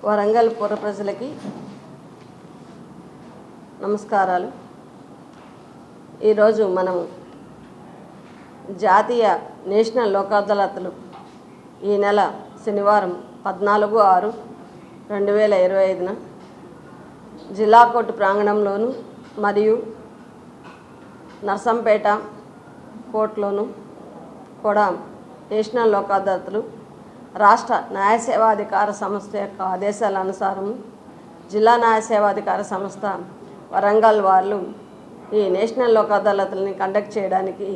వరంగల్ పుర ప్రజలకి నమస్కారాలు. ఈరోజు మనం జాతీయ నేషనల్ లోక్ అదాలత్లు ఈ నెల శనివారం 14/6/2025న జిల్లా కోర్టు ప్రాంగణంలోను మరియు నర్సంపేట కోర్టులోను కూడా నేషనల్ లోక్ అదాలత్లు రాష్ట్ర న్యాయ సేవాధికార సంస్థ యొక్క ఆదేశాల అనుసారం జిల్లా న్యాయ సేవాధికార సంస్థ వరంగల్ వాళ్ళు ఈ నేషనల్ లోక్ అదాలత్లని కండక్ట్ చేయడానికి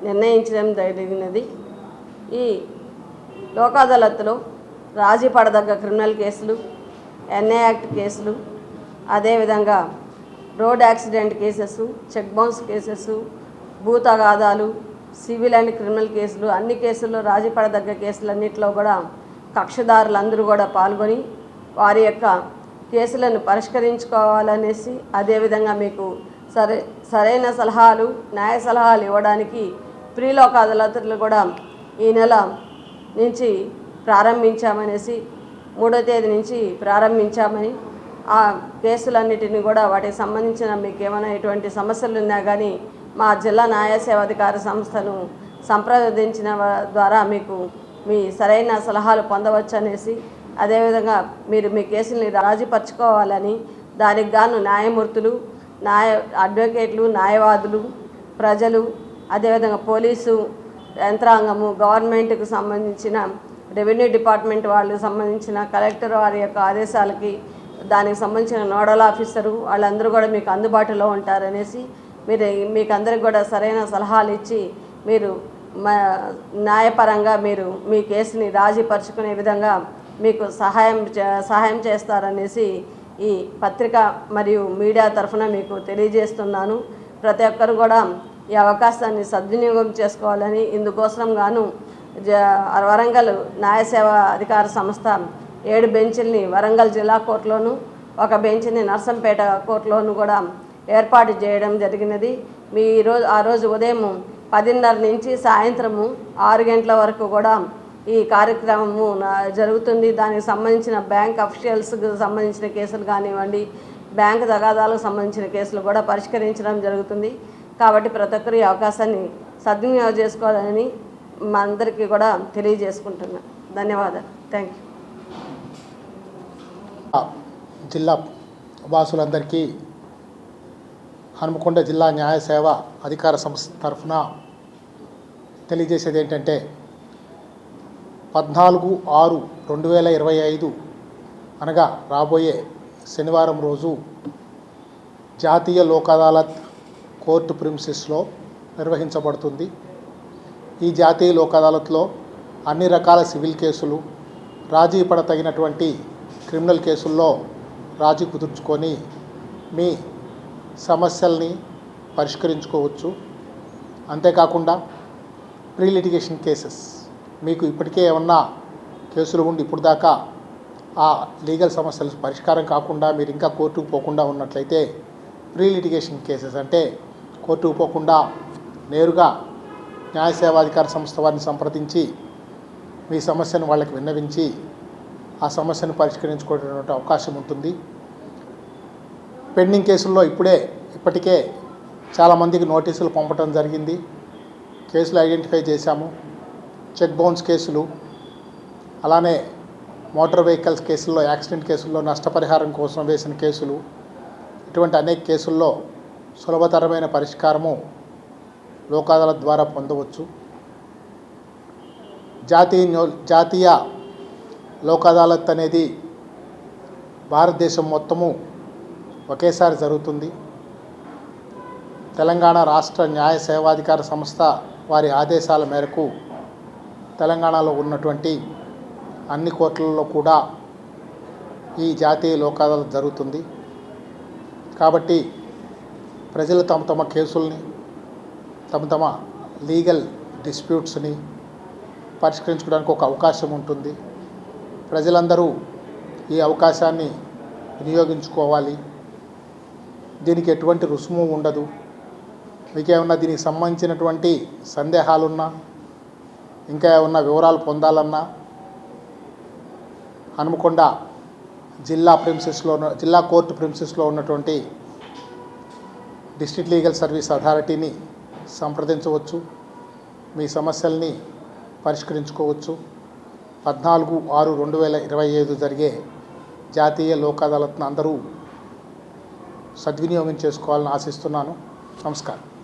నిర్ణయించడం జరిగినది. ఈ లోక్ అదాలత్లో రాజీ పడదగ్గ క్రిమినల్ కేసులు, ఎన్ఏ యాక్ట్ కేసులు, అదేవిధంగా road accident cases, check bounce cases, భూ తగాదాలు, సివిల్ అండ్ క్రిమినల్ కేసులు, అన్ని కేసుల్లో రాజీ పడదగ్గ కేసులన్నింటిలో కూడా కక్షదారులందరూ కూడా పాల్గొని వారి యొక్క కేసులను పరిష్కరించుకోవాలనేసి, అదేవిధంగా మీకు సరైన సలహాలు, న్యాయ సలహాలు ఇవ్వడానికి ప్రీ లోక్ అదాలత్లు కూడా ఈ నెల నుంచి ప్రారంభించామనేసి, 3వ తేదీ నుంచి ప్రారంభించామని, ఆ కేసులన్నిటిని కూడా వాటికి సంబంధించిన మీకు ఏమైనా ఎటువంటి సమస్యలు ఉన్నా కానీ మా జిల్లా న్యాయ సేవాధికార సంస్థను సంప్రదించిన ద్వారా మీకు మీ సరైన సలహాలు పొందవచ్చు అనేసి, అదేవిధంగా మీరు మీ కేసుల్ని రాజీపరచుకోవాలని, దానికి గాను న్యాయమూర్తులు, అడ్వకేట్లు, న్యాయవాదులు, ప్రజలు, అదేవిధంగా పోలీసు యంత్రాంగము, గవర్నమెంట్కి సంబంధించిన రెవెన్యూ డిపార్ట్మెంట్ వాళ్ళకి సంబంధించిన కలెక్టర్ వారి యొక్క ఆదేశాలకి దానికి సంబంధించిన నోడల్ ఆఫీసరు వాళ్ళందరూ కూడా మీకు అందుబాటులో ఉంటారనేసి, మీకు అందరికి కూడా సరైన సలహాలు ఇచ్చి మీరు న్యాయపరంగా మీరు మీ కేసుని రాజీపరుచుకునే విధంగా మీకు సహాయం చేస్తారనేసి ఈ పత్రిక మరియు మీడియా తరఫున మీకు తెలియజేస్తున్నాను. ప్రతి ఒక్కరు కూడా ఈ అవకాశాన్ని సద్వినియోగం చేసుకోవాలని, ఇందుకోసం గాను వరంగల్ న్యాయ సేవా అధికార సంస్థ 7 బెంచ్ల్ని వరంగల్ జిల్లా కోర్టులోను, 1 బెంచ్ని నర్సంపేట కోర్టులోను కూడా ఏర్పాటు చేయడం జరిగినది. ఆ రోజు ఉదయం 10:30 నుంచి సాయంత్రము 6 గంటల వరకు కూడా ఈ కార్యక్రమము జరుగుతుంది. దానికి సంబంధించిన బ్యాంక్ అఫీషియల్స్కి సంబంధించిన కేసులు కానివ్వండి, బ్యాంక్ తగాదాలకు సంబంధించిన కేసులు కూడా పరిష్కరించడం జరుగుతుంది. కాబట్టి ప్రతి ఒక్కరు ఈ అవకాశాన్ని సద్వినియోగం చేసుకోవాలని మా అందరికీ కూడా తెలియజేసుకుంటున్నాను. ధన్యవాదాలు. Thank you. జిల్లా వాసులందరికీ హనుమకొండ జిల్లా న్యాయ సేవ అధికార సంస్థ తరఫున తెలియజేసేది ఏంటంటే, 14/6/2025 అనగా రాబోయే శనివారం రోజు జాతీయ లోక్ అదాలత్ కోర్టు ప్రిమిసెస్లో నిర్వహించబడుతుంది. ఈ జాతీయ లోక్ అదాలత్లో అన్ని రకాల సివిల్ కేసులు, రాజీ పడతగినటువంటి క్రిమినల్ కేసుల్లో రాజీ కుదుర్చుకొని మీ సమస్యల్ని పరిష్కరించుకోవచ్చు. అంతేకాకుండా ప్రీ లిటిగేషన్ కేసెస్, మీకు ఇప్పటికే ఏమన్నా కేసులు ఉండి ఇప్పుడు దాకా ఆ లీగల్ సమస్యలు పరిష్కారం కాకుండా మీరు ఇంకా కోర్టుకు పోకుండా ఉన్నట్లయితే, ప్రీ లిటిగేషన్ కేసెస్ అంటే కోర్టుకు పోకుండా నేరుగా న్యాయ సేవాధికార సంస్థ వారిని సంప్రదించి మీ సమస్యను వాళ్ళకి విన్నవించి ఆ సమస్యను పరిష్కరించుకునేటువంటి అవకాశం ఉంటుంది. పెండింగ్ కేసుల్లో ఇప్పటికే చాలామందికి నోటీసులు పంపడం జరిగింది. కేసులు ఐడెంటిఫై చేశాము. చెక్ బౌన్స్ కేసులు, అలానే మోటార్ వెహికల్స్ కేసుల్లో, యాక్సిడెంట్ కేసుల్లో నష్టపరిహారం కోసం వేసిన కేసులు, ఇటువంటి అనేక కేసుల్లో సులభతరమైన పరిష్కారము లోక్ అదాలత్ ద్వారా పొందవచ్చు. జాతీయ లోక్ అదాలత్ అనేది భారతదేశం మొత్తము ఒకేసారి జరుగుతుంది. తెలంగాణ రాష్ట్ర న్యాయ సేవాధికార సంస్థ వారి ఆదేశాల మేరకు తెలంగాణలో ఉన్నటువంటి అన్ని కోర్టులలో కూడా ఈ జాతీయ లోక్ అదాలత్ జరుగుతుంది. కాబట్టి ప్రజలు తమ కేసుల్ని, తమ లీగల్ డిస్ప్యూట్స్ని పరిష్కరించుకోవడానికి ఒక అవకాశం ఉంటుంది. ప్రజలందరూ ఈ అవకాశాన్ని వినియోగించుకోవాలి. దీనికి ఎటువంటి రుసుము ఉండదు. మీకు ఏమన్నా దీనికి సంబంధించినటువంటి సందేహాలున్నా, ఇంకా ఏమన్నా వివరాలు పొందాలన్నా హనుమకొండ జిల్లా కోర్టు ప్రిన్సెస్లో ఉన్నటువంటి డిస్ట్రిక్ట్ లీగల్ సర్వీస్ అథారిటీని సంప్రదించవచ్చు. మీ సమస్యల్ని పరిష్కరించుకోవచ్చు. 14/6/2025 జరిగే జాతీయ లోక్ అదాలత్ను అందరూ సద్వినియోగం చేసుకోవాలని ఆశిస్తున్నాను. నమస్కారం.